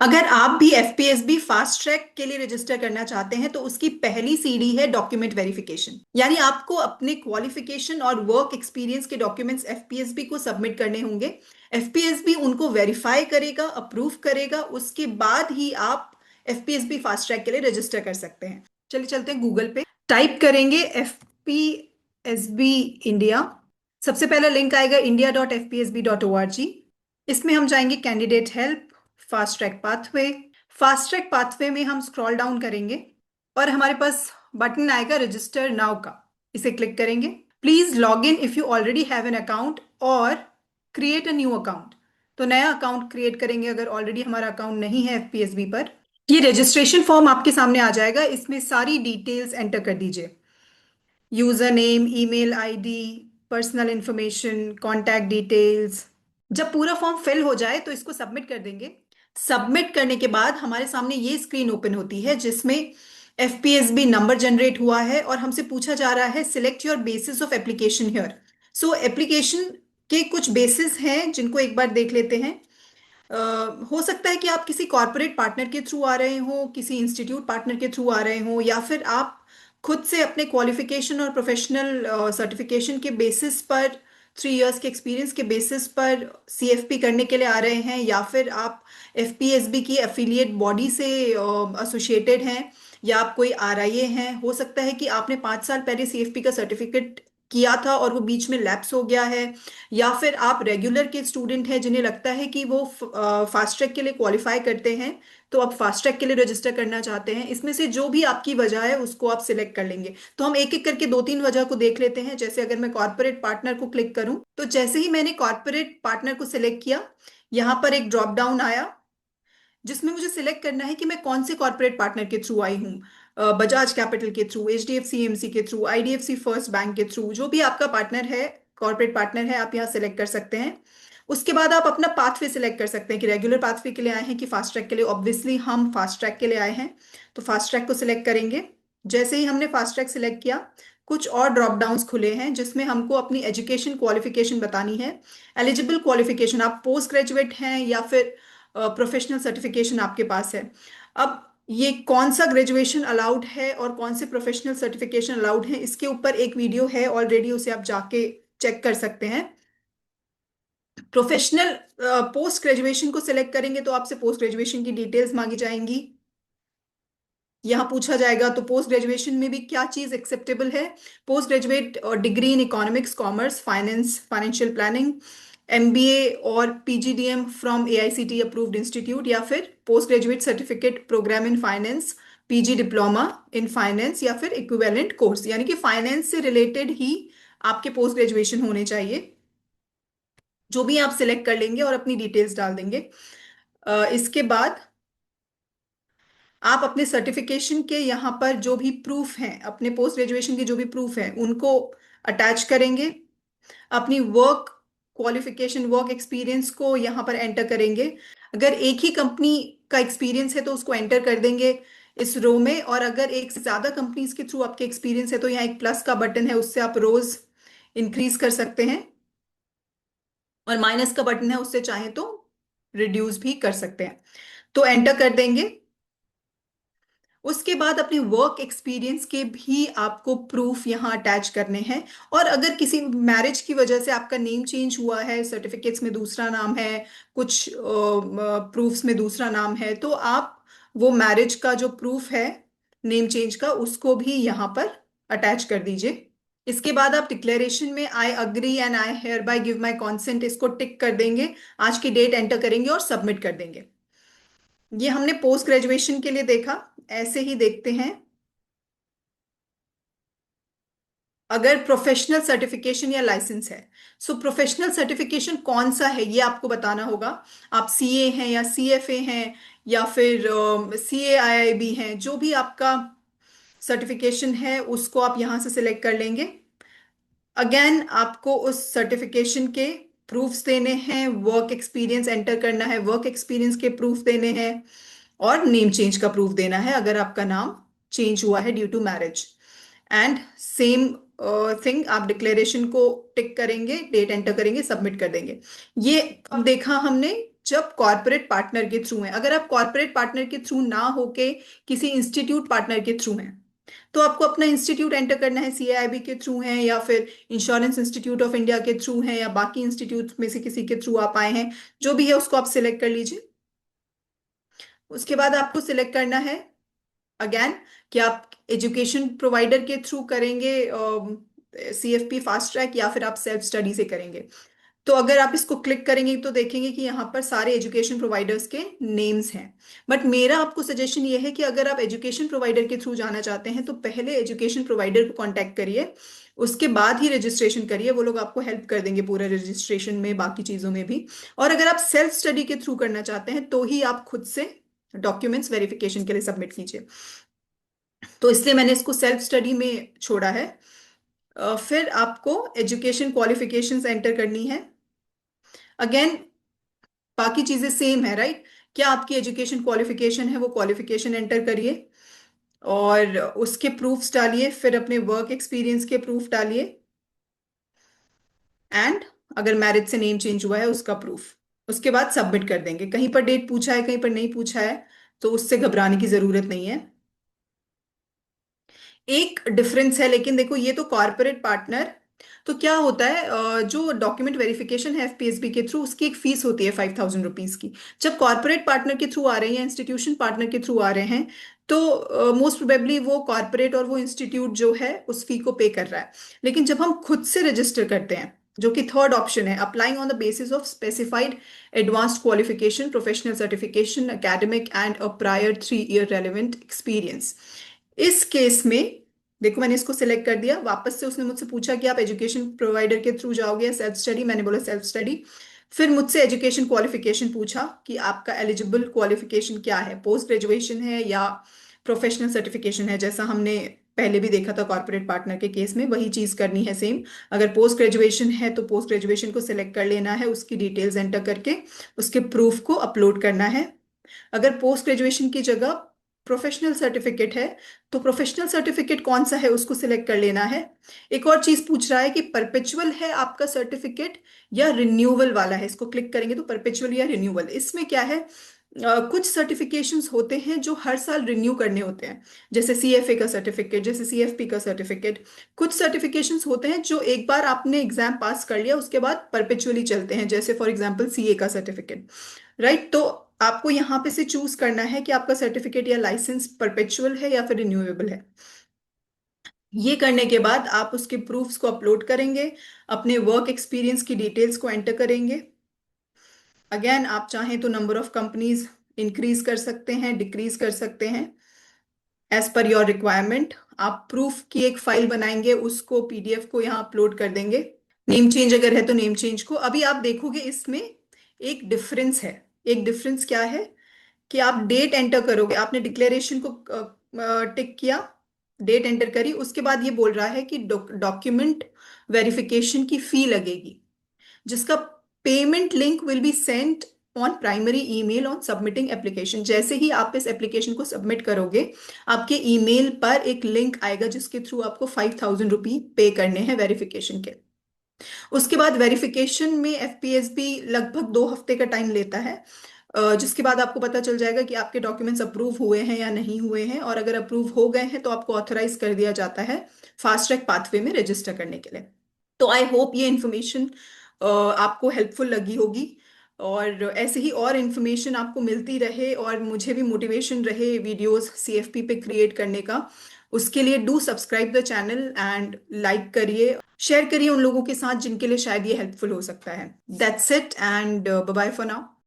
अगर आप भी एफपीएसबी फास्ट ट्रैक के लिए रजिस्टर करना चाहते हैं तो उसकी पहली सीढ़ी है डॉक्यूमेंट वेरिफिकेशन। यानी आपको अपने क्वालिफिकेशन और वर्क एक्सपीरियंस के डॉक्यूमेंट्स एफपीएसबी को सबमिट करने होंगे। एफपीएसबी उनको वेरीफाई करेगा, अप्रूव करेगा, उसके बाद ही आप एफपीएसबी फास्ट ट्रैक के लिए रजिस्टर कर सकते हैं। चलिए चलते हैं गूगल पे, टाइप करेंगे एफपीएसबी इंडिया। सबसे पहला लिंक आएगा india.fpsb.org। इसमें हम जाएंगे candidate help, fast track pathway. Fast track pathway में हम स्क्रॉल डाउन करेंगे और हमारे पास बटन आएगा रजिस्टर नाउ का। इसे क्लिक करेंगे। Please log in if you already have an account और क्रिएट अ न्यू अकाउंट। तो नया अकाउंट क्रिएट करेंगे अगर ऑलरेडी हमारा अकाउंट नहीं है एफपीएसबी पर। ये रजिस्ट्रेशन फॉर्म आपके सामने आ जाएगा, इसमें सारी डिटेल्स एंटर कर दीजिए। User name, email ID, personal information, contact details. जब पूरा फॉर्म फिल हो जाए तो इसको सबमिट कर देंगे। सबमिट करने के बाद हमारे सामने ये स्क्रीन ओपन होती है जिसमें एफपीएसबी नंबर जनरेट हुआ है और हमसे पूछा जा रहा है select your basis of application here. So application के कुछ बेसिस हैं जिनको एक बार देख लेते हैं। हो सकता है कि आप किसी कॉरपोरेट पार्टनर के थ्रू आ रहे हो, किसी इंस्टीट्यूट पार्टनर के थ्रू आ रहे हो, या फिर आप खुद से अपने क्वालिफिकेशन और प्रोफेशनल सर्टिफिकेशन के बेसिस पर, 3 इयर्स के एक्सपीरियंस के बेसिस पर सीएफपी करने के लिए आ रहे हैं, या फिर आप एफपीएसबी की एफिलिएट बॉडी से एसोसिएटेड हैं, या आप कोई आरआईए हैं। हो सकता है कि आपने 5 साल पहले सीएफपी का सर्टिफिकेट किया था और वो बीच में लैप्स हो गया है, या फिर आप रेगुलर के स्टूडेंट हैं जिन्हें लगता है कि वो फास्ट ट्रैक के लिए क्वालिफाई करते हैं, तो आप फास्ट ट्रैक के लिए रजिस्टर करना चाहते हैं। इसमें से जो भी आपकी वजह है उसको आप सिलेक्ट कर लेंगे। तो हम एक एक करके 2-3 वजह को देख लेते हैं। जैसे अगर मैं कॉर्पोरेट पार्टनर को क्लिक करूं तो जैसे ही मैंने कॉर्पोरेट पार्टनर को सिलेक्ट किया, यहाँ पर एक ड्रॉप डाउन आया जिसमें मुझे सिलेक्ट करना है कि मैं कौन से कॉर्पोरेट पार्टनर के थ्रू आई हूँ। बजाज कैपिटल के थ्रू, एचडीएफसी एमसी के थ्रू, आईडीएफसी फर्स्ट बैंक के थ्रू, जो भी आपका पार्टनर है, कॉर्पोरेट पार्टनर है, आप यहाँ सेलेक्ट कर सकते हैं। उसके बाद आप अपना पाथवे सिलेक्ट कर सकते हैं कि रेगुलर पाथवे के लिए आए हैं कि फास्ट ट्रैक के लिए। ऑब्वियसली हम फास्ट ट्रैक के लिए आए हैं तो फास्ट ट्रैक को सिलेक्ट करेंगे। जैसे ही हमने फास्ट ट्रैक सिलेक्ट किया, कुछ और ड्रॉप डाउन्स खुले हैं जिसमें हमको अपनी एजुकेशन क्वालिफिकेशन बतानी है। एलिजिबल क्वालिफिकेशन, आप पोस्ट ग्रेजुएट हैं या फिर प्रोफेशनल सर्टिफिकेशन आपके पास है। अब ये कौन सा ग्रेजुएशन अलाउड है और कौन से प्रोफेशनल सर्टिफिकेशन अलाउड है, इसके ऊपर एक वीडियो है ऑलरेडी, उसे आप जाके चेक कर सकते हैं। प्रोफेशनल पोस्ट ग्रेजुएशन को सिलेक्ट करेंगे तो आपसे पोस्ट ग्रेजुएशन की डिटेल्स मांगी जाएंगी। यहाँ पूछा जाएगा तो पोस्ट ग्रेजुएशन में भी क्या चीज एक्सेप्टेबल है। Post graduate degree in economics, commerce, finance, financial planning, MBA और PGDM from AICTE approved institute, या फिर post graduate certificate program in finance, PG diploma in finance, या फिर इक्विवेलेंट कोर्स, यानी कि फाइनेंस से रिलेटेड ही आपके पोस्ट ग्रेजुएशन होने चाहिए। जो भी आप सिलेक्ट कर लेंगे और अपनी डिटेल्स डाल देंगे। इसके बाद आप अपने सर्टिफिकेशन के यहाँ पर जो भी प्रूफ हैं, अपने पोस्ट ग्रेजुएशन के जो भी प्रूफ हैं उनको अटैच करेंगे। अपनी वर्क क्वालिफिकेशन, वर्क एक्सपीरियंस को यहाँ पर एंटर करेंगे। अगर एक ही कंपनी का एक्सपीरियंस है तो उसको एंटर कर देंगे इस रो में, और अगर एक से ज्यादा कंपनीज के थ्रू आपके एक्सपीरियंस है तो यहाँ एक प्लस का बटन है, उससे आप रोज इंक्रीज कर सकते हैं, और माइनस का बटन है, उससे चाहे तो रिड्यूस भी कर सकते हैं। तो एंटर कर देंगे। उसके बाद अपनी वर्क एक्सपीरियंस के भी आपको प्रूफ यहाँ अटैच करने हैं। और अगर किसी मैरिज की वजह से आपका नेम चेंज हुआ है, सर्टिफिकेट्स में दूसरा नाम है, कुछ प्रूफ्स में दूसरा नाम है, तो आप वो मैरिज का जो प्रूफ है नेम चेंज का, उसको भी यहाँ पर अटैच कर दीजिए। इसके बाद आप डिक्लेरेशन में I agree and I hereby give my consent, इसको टिक कर देंगे, आज की डेट एंटर करेंगे और सबमिट कर देंगे। ये हमने पोस्ट ग्रेजुएशन के लिए देखा। ऐसे ही देखते हैं अगर प्रोफेशनल सर्टिफिकेशन या लाइसेंस है। सो प्रोफेशनल सर्टिफिकेशन कौन सा है ये आपको बताना होगा। आप सीए हैं या सीएफए हैं या फिर सीएआईआईबी हैं, जो भी आपका सर्टिफिकेशन है उसको आप यहां से सिलेक्ट कर लेंगे। अगेन आपको उस सर्टिफिकेशन के प्रूफ्स देने हैं, वर्क एक्सपीरियंस एंटर करना है, वर्क एक्सपीरियंस के प्रूफ देने हैं, और नेम चेंज का प्रूफ देना है अगर आपका नाम चेंज हुआ है due to marriage. And same thing, आप डिक्लेरेशन को टिक करेंगे, डेट एंटर करेंगे, सबमिट कर देंगे। ये अब देखा हमने जब कॉर्पोरेट पार्टनर के थ्रू हैं। अगर आप कॉर्पोरेट पार्टनर के थ्रू ना होके किसी इंस्टीट्यूट पार्टनर के थ्रू हैं, तो आपको अपना इंस्टीट्यूट एंटर करना है, सीआईआईबी के थ्रू हैं या फिर इंश्योरेंस इंस्टीट्यूट ऑफ इंडिया के थ्रू हैं या बाकी इंस्टीट्यूट में से किसी के थ्रू आप आए हैं, जो भी है उसको आप सिलेक्ट कर लीजिए। उसके बाद आपको सिलेक्ट करना है अगेन कि आप एजुकेशन प्रोवाइडर के थ्रू करेंगे सीएफपी फास्ट ट्रैक या फिर आप सेल्फ स्टडी से करेंगे। तो अगर आप इसको क्लिक करेंगे तो देखेंगे कि यहाँ पर सारे एजुकेशन प्रोवाइडर्स के नेम्स हैं। बट मेरा आपको सजेशन ये है कि अगर आप एजुकेशन प्रोवाइडर के थ्रू जाना चाहते हैं तो पहले एजुकेशन प्रोवाइडर को कांटेक्ट करिए, उसके बाद ही रजिस्ट्रेशन करिए। वो लोग आपको हेल्प कर देंगे पूरे रजिस्ट्रेशन में, बाकी चीज़ों में भी। और अगर आप सेल्फ स्टडी के थ्रू करना चाहते हैं तो ही आप खुद से डॉक्यूमेंट्स वेरिफिकेशन के लिए सबमिट कीजिए। तो इसलिए मैंने इसको सेल्फ स्टडी में छोड़ा है। फिर आपको एजुकेशन क्वालिफिकेशंस एंटर करनी है। अगेन बाकी चीजें सेम है, राइट? क्या आपकी एजुकेशन क्वालिफिकेशन है वो क्वालिफिकेशन एंटर करिए और उसके प्रूफ्स डालिए, फिर अपने वर्क एक्सपीरियंस के प्रूफ डालिए, एंड अगर मैरिज से नेम चेंज हुआ है उसका प्रूफ। उसके बाद सबमिट कर देंगे। कहीं पर डेट पूछा है, कहीं पर नहीं पूछा है, तो उससे घबराने की जरूरत नहीं है। एक डिफरेंस है लेकिन, देखो ये तो कॉर्पोरेट पार्टनर, तो क्या होता है जो डॉक्यूमेंट वेरिफिकेशन है एफपीएसबी के थ्रू, उसकी एक फीस होती है 5,000 रुपीज की। जब कॉर्पोरेट पार्टनर के थ्रू आ रहे हैं या इंस्टीट्यूशन पार्टनर के थ्रू आ रहे हैं तो मोस्ट प्रोबेबली वो कॉर्पोरेट और वो इंस्टीट्यूट जो है उस फी को पे कर रहा है। लेकिन जब हम खुद से रजिस्टर करते हैं, जो कि थर्ड ऑप्शन है, applying on the basis of specified advanced qualification, professional certification, academic and a prior 3 year relevant experience, इस केस में देखो मैंने इसको सिलेक्ट कर दिया। वापस से उसने मुझसे पूछा कि आप एजुकेशन प्रोवाइडर के थ्रू जाओगे या सेल्फ स्टडी, मैंने बोला सेल्फ स्टडी। फिर मुझसे एजुकेशन क्वालिफिकेशन पूछा कि आपका एलिजिबल क्वालिफिकेशन क्या है, पोस्ट ग्रेजुएशन है या प्रोफेशनल सर्टिफिकेशन है, जैसा हमने पहले भी देखा था कॉर्पोरेट पार्टनर के केस में, वही चीज करनी है सेम। अगर पोस्ट ग्रेजुएशन है तो पोस्ट ग्रेजुएशन को सिलेक्ट कर लेना है, उसकी डिटेल्स एंटर करके उसके प्रूफ को अपलोड करना है। अगर पोस्ट ग्रेजुएशन की जगह प्रोफेशनल सर्टिफिकेट है तो प्रोफेशनल सर्टिफिकेट कौन सा है उसको सिलेक्ट कर लेना है। एक और चीज पूछ रहा है कि परपेचुअल है आपका सर्टिफिकेट या रिन्यूअल वाला है, इसको क्लिक करेंगे तो परपेचुअल या रिन्यूअल। इसमें क्या है, कुछ सर्टिफिकेशंस होते हैं जो हर साल रिन्यू करने होते हैं, जैसे सीएफए का सर्टिफिकेट, जैसे सीएफपी का सर्टिफिकेट। कुछ सर्टिफिकेशंस होते हैं जो एक बार आपने एग्जाम पास कर लिया उसके बाद परपेचुअली चलते हैं, जैसे फॉर एग्जांपल सीए का सर्टिफिकेट, राइट? तो आपको यहाँ पे से चूज करना है कि आपका सर्टिफिकेट या लाइसेंस परपेचुअल है या फिर रिन्यूएबल है। ये करने के बाद आप उसके प्रूफ्स को अपलोड करेंगे, अपने वर्क एक्सपीरियंस की डिटेल्स को एंटर करेंगे। अगेन आप चाहें तो नंबर ऑफ कंपनीज इंक्रीज कर सकते हैं, डिक्रीज कर सकते हैं एज पर योर रिक्वायरमेंट। आप प्रूफ की एक फाइल बनाएंगे, उसको पीडीएफ को यहाँ अपलोड कर देंगे। नेम चेंज अगर है तो नेम चेंज को, अभी आप देखोगे इसमें एक डिफरेंस है। एक डिफरेंस क्या है कि आप डेट एंटर करोगे, आपने डिक्लेरेशन को टिक किया, डेट एंटर करी, उसके बाद ये बोल रहा है कि डॉक्यूमेंट वेरिफिकेशन की फी लगेगी, जिसका payment link will be sent on primary email on submitting application. जैसे ही आप इस एप्लीकेशन को सबमिट करोगे आपके ईमेल पर एक लिंक आएगा जिसके थ्रू आपको 5,000 रुपी पे करने हैं वेरिफिकेशन के। उसके बाद वेरिफिकेशन में एफपीएसबी लगभग 2 हफ्ते का टाइम लेता है, जिसके बाद आपको पता चल जाएगा कि आपके डॉक्यूमेंट्स अप्रूव हुए हैं या नहीं हुए हैं, और अगर अप्रूव हो गए हैं तो आपको ऑथराइज कर दिया जाता है फास्ट ट्रैक पाथवे में रजिस्टर करने के लिए। तो आई होप ये इन्फॉर्मेशन आपको हेल्पफुल लगी होगी, और ऐसे ही और इन्फॉर्मेशन आपको मिलती रहे और मुझे भी मोटिवेशन रहे वीडियोस सीएफपी पे क्रिएट करने का। उसके लिए do subscribe the channel and like करिए, शेयर करिए उन लोगों के साथ जिनके लिए शायद ये हेल्पफुल हो सकता है। That's it and bye bye for now.